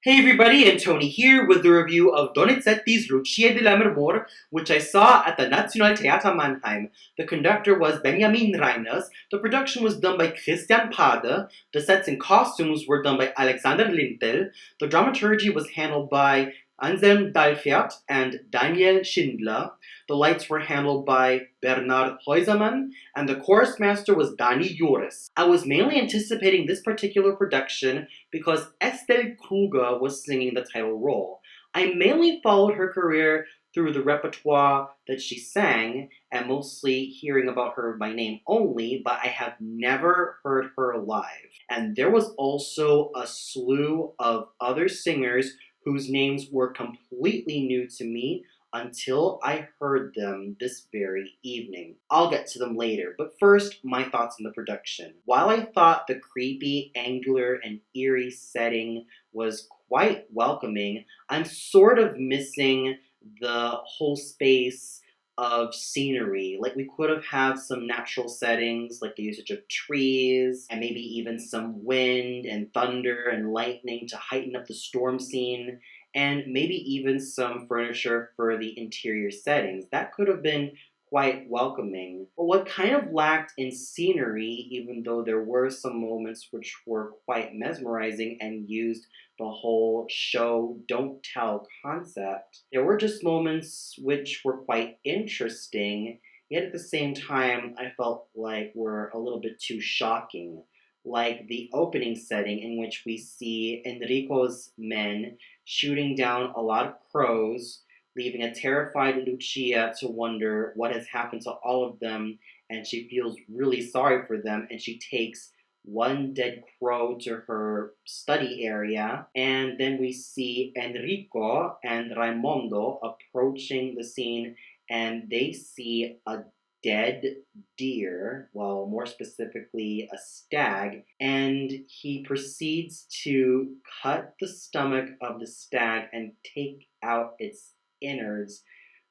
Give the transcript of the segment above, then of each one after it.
Hey everybody, and Tony here with the review of Donizetti's Lucia di Lammermoor, which I saw at the Nationaltheater Mannheim. The conductor was Benjamin Reiners, the production was done by Christian Pade, the sets and costumes were done by Alexander Lintel, the dramaturgy was handled by Anselm Dalfert and Daniel Schindler, the lights were handled by Bernard Heusemann, and the chorus master was Dani Joris. I was mainly anticipating this particular production because Estelle Kruger was singing the title role. I mainly followed her career through the repertoire that she sang, and mostly hearing about her by name only, but I have never heard her live. And there was also a slew of other singers whose names were completely new to me until I heard them this very evening. I'll get to them later, but first, my thoughts on the production. While I thought the creepy, angular, and eerie setting was quite welcoming, I'm sort of missing the whole space of scenery. Like, we could have had some natural settings, like the usage of trees, and maybe even some wind and thunder and lightning to heighten up the storm scene, and maybe even some furniture for the interior settings. That could have been quite welcoming. But what kind of lacked in scenery, even though there were some moments which were quite mesmerizing and used the whole show don't tell concept, there were just moments which were quite interesting, yet at the same time I felt like were a little bit too shocking. Like the opening setting in which we see Enrico's men shooting down a lot of crows, leaving a terrified Lucia to wonder what has happened to all of them, and she feels really sorry for them, and she takes one dead crow to her study area, and then we see Enrico and Raimondo approaching the scene, and they see a dead deer, well, more specifically, a stag, and he proceeds to cut the stomach of the stag and take out its innards,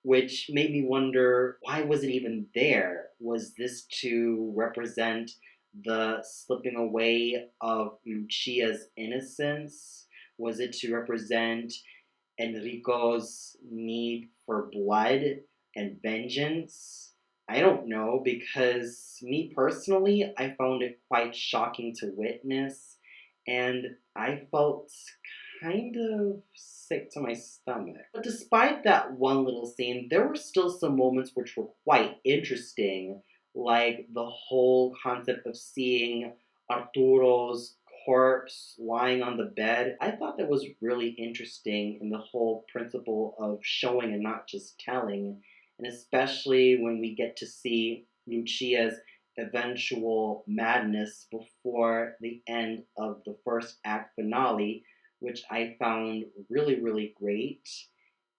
which made me wonder, why was it even there? Was this to represent the slipping away of Lucia's innocence? Was it to represent Enrico's need for blood and vengeance? I don't know, because me personally, I found it quite shocking to witness, and I felt kind of sick to my stomach. But despite that one little scene, there were still some moments which were quite interesting, like the whole concept of seeing Arturo's corpse lying on the bed. I thought that was really interesting in the whole principle of showing and not just telling, and especially when we get to see Lucia's eventual madness before the end of the first act finale, which I found really, really great.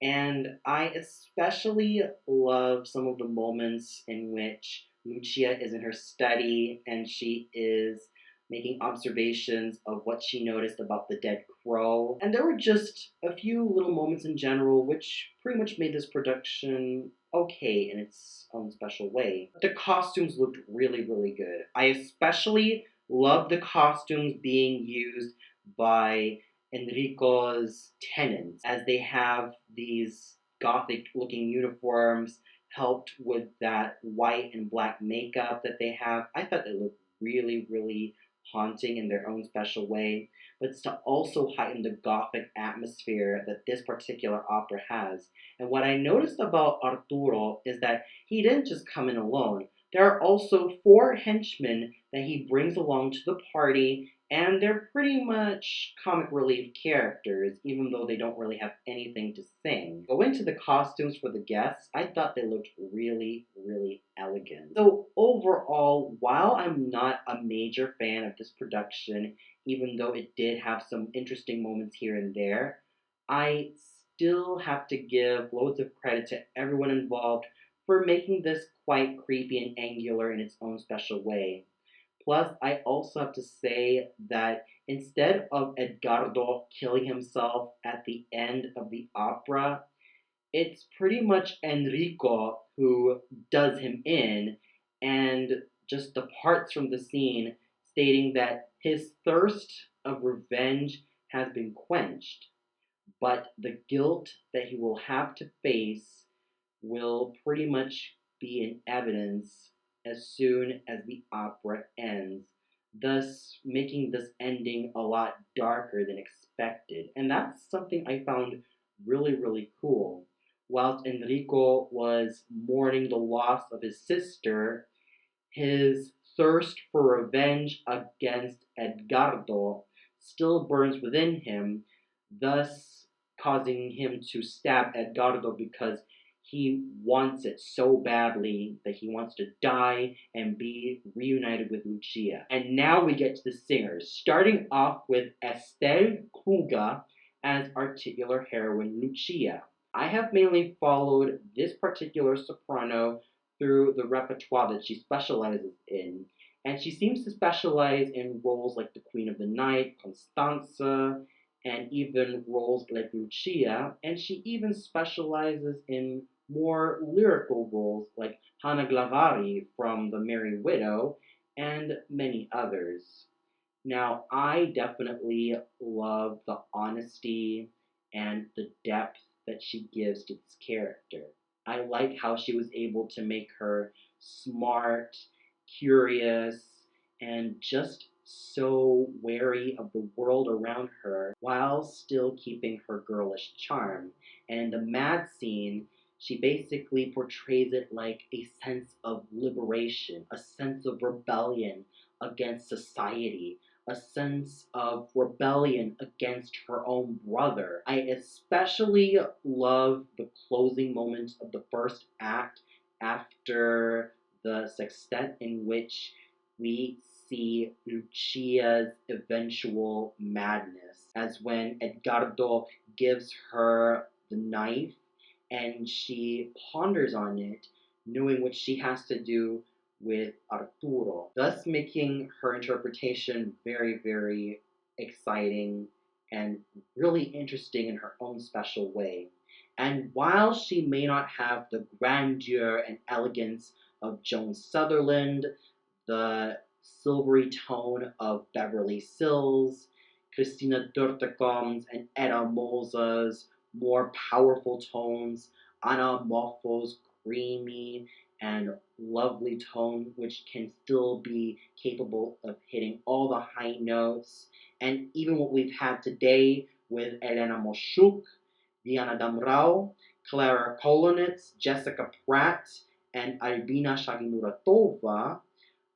And I especially love some of the moments in which Lucia is in her study and she is making observations of what she noticed about the dead crow. And there were just a few little moments in general which pretty much made this production okay in its own special way. The costumes looked really, really good. I especially love the costumes being used by Enrico's tenants, as they have these gothic looking uniforms helped with that white and black makeup that they have. I thought they looked really, really haunting in their own special way, but it's to also heighten the gothic atmosphere that this particular opera has. And what I noticed about Arturo is that he didn't just come in alone. There are also four henchmen that he brings along to the party, and they're pretty much comic relief characters, even though they don't really have anything to sing. Go into the costumes for the guests, I thought they looked really, really elegant. So overall, while I'm not a major fan of this production, even though it did have some interesting moments here and there, I still have to give loads of credit to everyone involved for making this quite creepy and angular in its own special way. Plus, I also have to say that instead of Edgardo killing himself at the end of the opera, it's pretty much Enrico who does him in and just departs from the scene, stating that his thirst of revenge has been quenched, but the guilt that he will have to face will pretty much be in evidence as soon as the opera ends, thus making this ending a lot darker than expected. And that's something I found really, really cool. Whilst Enrico was mourning the loss of his sister, his thirst for revenge against Edgardo still burns within him, thus causing him to stab Edgardo because he wants it so badly that he wants to die and be reunited with Lucia. And now we get to the singers, starting off with Estelle Kruger as our titular heroine Lucia. I have mainly followed this particular soprano through the repertoire that she specializes in. And she seems to specialize in roles like the Queen of the Night, Constanza, and even roles like Lucia. And she even specializes in more lyrical roles like Hannah Glavari from The Merry Widow and many others. Now, I definitely love the honesty and the depth that she gives to this character. I like how she was able to make her smart, curious, and just so wary of the world around her while still keeping her girlish charm. And in the mad scene, she basically portrays it like a sense of liberation, a sense of rebellion against society, a sense of rebellion against her own brother. I especially love the closing moments of the first act after the sextet, in which we see Lucia's eventual madness, as when Edgardo gives her the knife and she ponders on it, knowing what she has to do with Arturo, thus making her interpretation very, very exciting and really interesting in her own special way. And while she may not have the grandeur and elegance of Joan Sutherland, the silvery tone of Beverly Sills, Christina Durtecom's and Etta Mosa's more powerful tones, Anna Moffo's creamy and lovely tone, which can still be capable of hitting all the high notes, and even what we've had today with Elena Moshuk, Diana Damrau, Clara Kolonitz, Jessica Pratt, and Albina Shagimuratova,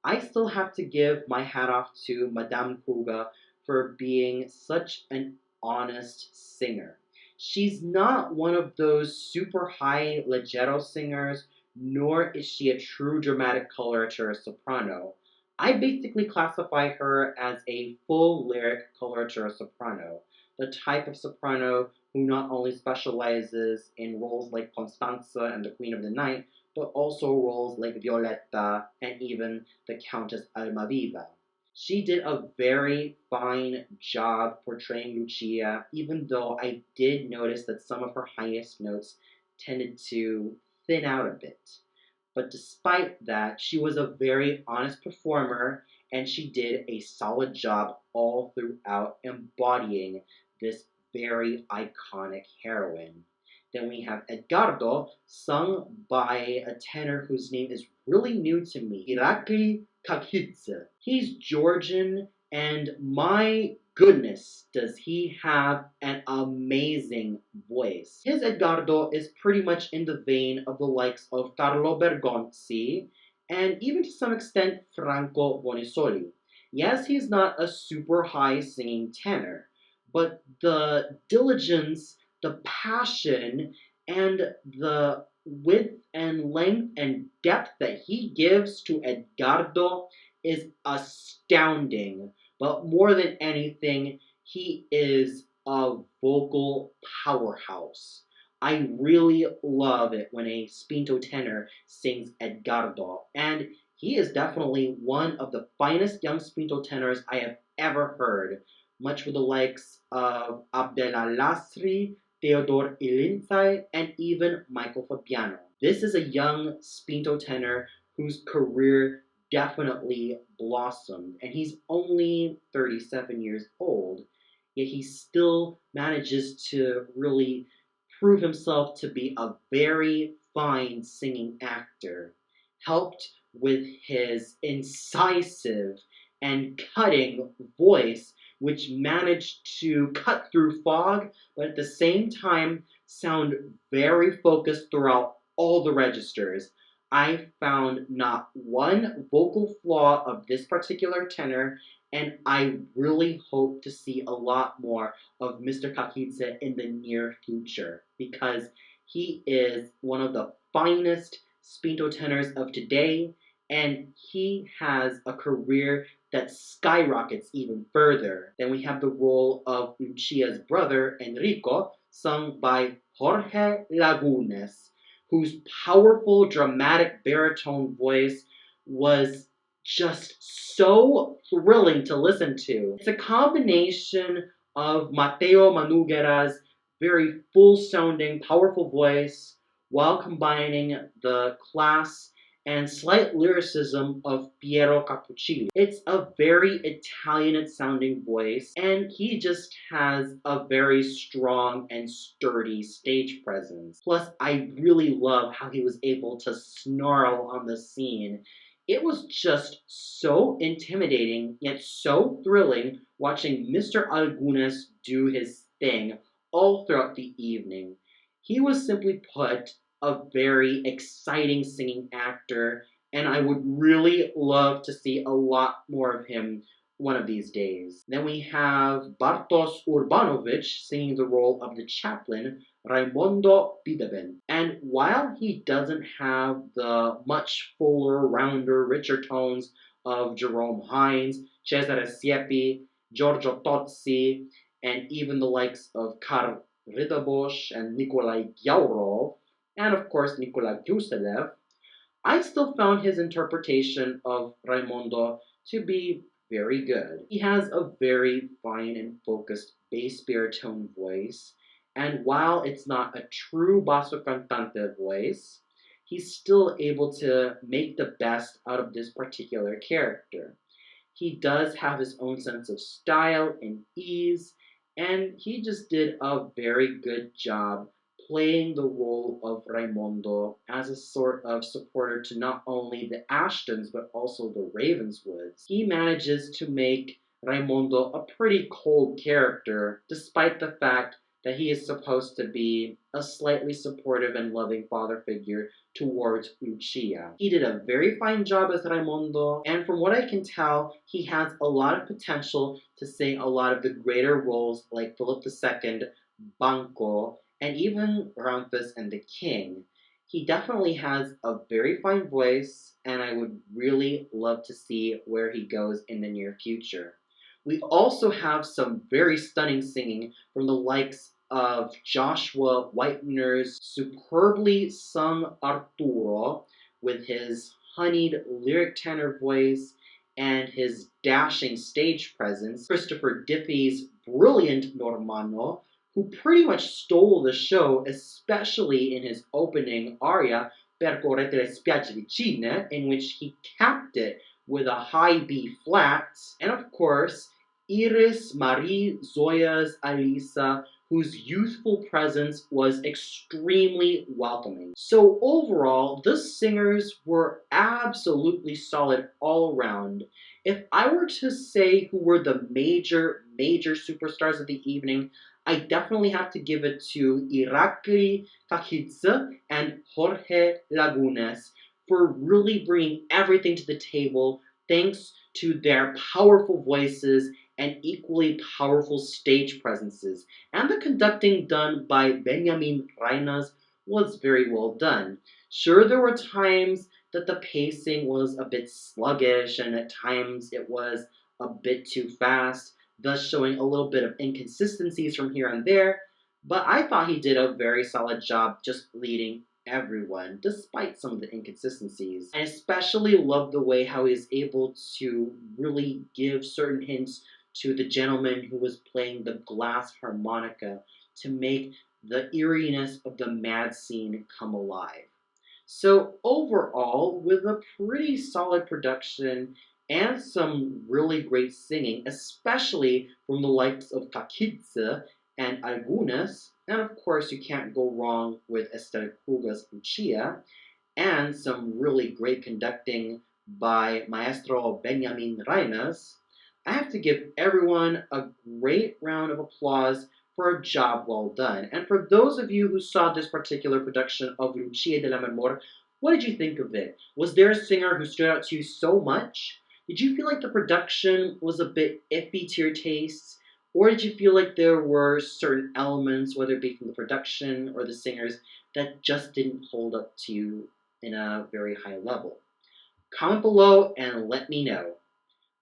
I still have to give my hat off to Madame Kruger for being such an honest singer. She's not one of those super high leggero singers, nor is she a true dramatic coloratura soprano. I basically classify her as a full lyric coloratura soprano, the type of soprano who not only specializes in roles like Constanza and the Queen of the Night, but also roles like Violetta and even the Countess Almaviva. She did a very fine job portraying Lucia, even though I did notice that some of her highest notes tended to thin out a bit. But despite that, she was a very honest performer and she did a solid job all throughout embodying this very iconic heroine. Then we have Edgardo, sung by a tenor whose name is really new to me, Irakli Kakidze. He's Georgian, and my goodness, does he have an amazing voice. His Edgardo is pretty much in the vein of the likes of Carlo Bergonzi, and even to some extent Franco Bonisoli. Yes, he's not a super high singing tenor, but the diligence, the passion, and the width and length and depth that he gives to Edgardo is astounding. But more than anything, he is a vocal powerhouse. I really love it when a spinto tenor sings Edgardo, and he is definitely one of the finest young spinto tenors I have ever heard, much with the likes of Abdella Lasri, Theodore Ilinzai, and even Michael Fabiano. This is a young spinto tenor whose career definitely blossomed, and he's only 37 years old. yet he still manages to really prove himself to be a very fine singing actor, helped with his incisive and cutting voice, which managed to cut through fog, but at the same time sound very focused throughout all the registers. I found not one vocal flaw of this particular tenor, and I really hope to see a lot more of Mr. Kakidze in the near future because he is one of the finest spinto tenors of today, and he has a career that skyrockets even further. Then we have the role of Lucia's brother, Enrico, sung by Jorge Lagunes, whose powerful, dramatic baritone voice was just so thrilling to listen to. It's a combination of Mateo Manugera's very full-sounding, powerful voice while combining the class and slight lyricism of Piero Cappuccilli. It's a very Italian-sounding voice, and he just has a very strong and sturdy stage presence. Plus, I really love how he was able to snarl on the scene. It was just so intimidating, yet so thrilling watching Mr. Algunes do his thing all throughout the evening. He was simply put a very exciting singing actor, and I would really love to see a lot more of him one of these days. Then we have Bartosz Urbanowicz singing the role of the chaplain, Raimondo Bideben. And while he doesn't have the much fuller, rounder, richer tones of Jerome Hines, Cesare Siepi, Giorgio Tozzi, and even the likes of Karl Ridderbosch and Nikolai Gyaurov, and of course Nikolai Guselev, I still found his interpretation of Raimondo to be very good. He has a very fine and focused bass baritone voice, and while it's not a true basso cantante voice, he's still able to make the best out of this particular character. He does have his own sense of style and ease, and he just did a very good job playing the role of Raimondo as a sort of supporter to not only the Ashtons but also the Ravenswoods. He manages to make Raimondo a pretty cold character, despite the fact that he is supposed to be a slightly supportive and loving father figure towards Lucia. He did a very fine job as Raimondo, and from what I can tell, he has a lot of potential to sing a lot of the greater roles like Philip II, Banco, and even Ramphis and the King. He definitely has a very fine voice, and I would really love to see where he goes in the near future. We also have some very stunning singing from the likes of Joshua Whitener's superbly sung Arturo with his honeyed lyric tenor voice and his dashing stage presence, Christopher Diffie's brilliant Normanno, who pretty much stole the show, especially in his opening aria, Percorrete le spiagge vicine, in which he capped it with a high B flat, and of course, Iris Marie Zoya's Alisa, whose youthful presence was extremely welcoming. So overall, the singers were absolutely solid all around. If I were to say who were the major superstars of the evening, I definitely have to give it to Irakli Kakidze and Jorge Lagunes for really bringing everything to the table thanks to their powerful voices and equally powerful stage presences. And the conducting done by Benjamin Reinas was very well done. Sure, there were times that the pacing was a bit sluggish and at times it was a bit too fast, thus showing a little bit of inconsistencies from here and there, but I thought he did a very solid job just leading everyone, despite some of the inconsistencies. I especially love the way how he is able to really give certain hints to the gentleman who was playing the glass harmonica to make the eeriness of the mad scene come alive. So overall, with a pretty solid production and some really great singing, especially from the likes of Kakidze and Algunas, and of course you can't go wrong with Esther Kruger's Lucia, and some really great conducting by Maestro Benjamin Reines. I have to give everyone a great round of applause for a job well done. And for those of you who saw this particular production of Lucia di Lammermoor, what did you think of it? Was there a singer who stood out to you so much? Did you feel like the production was a bit iffy to your tastes? Or did you feel like there were certain elements, whether it be from the production or the singers, that just didn't hold up to you in a very high level? Comment below and let me know.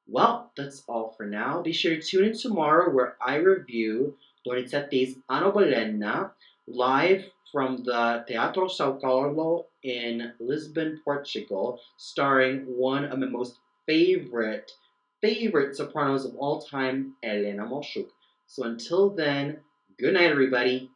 Well, that's all for now. Be sure to tune in tomorrow where I review Donizetti's Ano Bolena live from the Teatro Sao Carlo in Lisbon, Portugal, starring one of my most favorite sopranos of all time, Elena Moshuk. So until then, good night, everybody.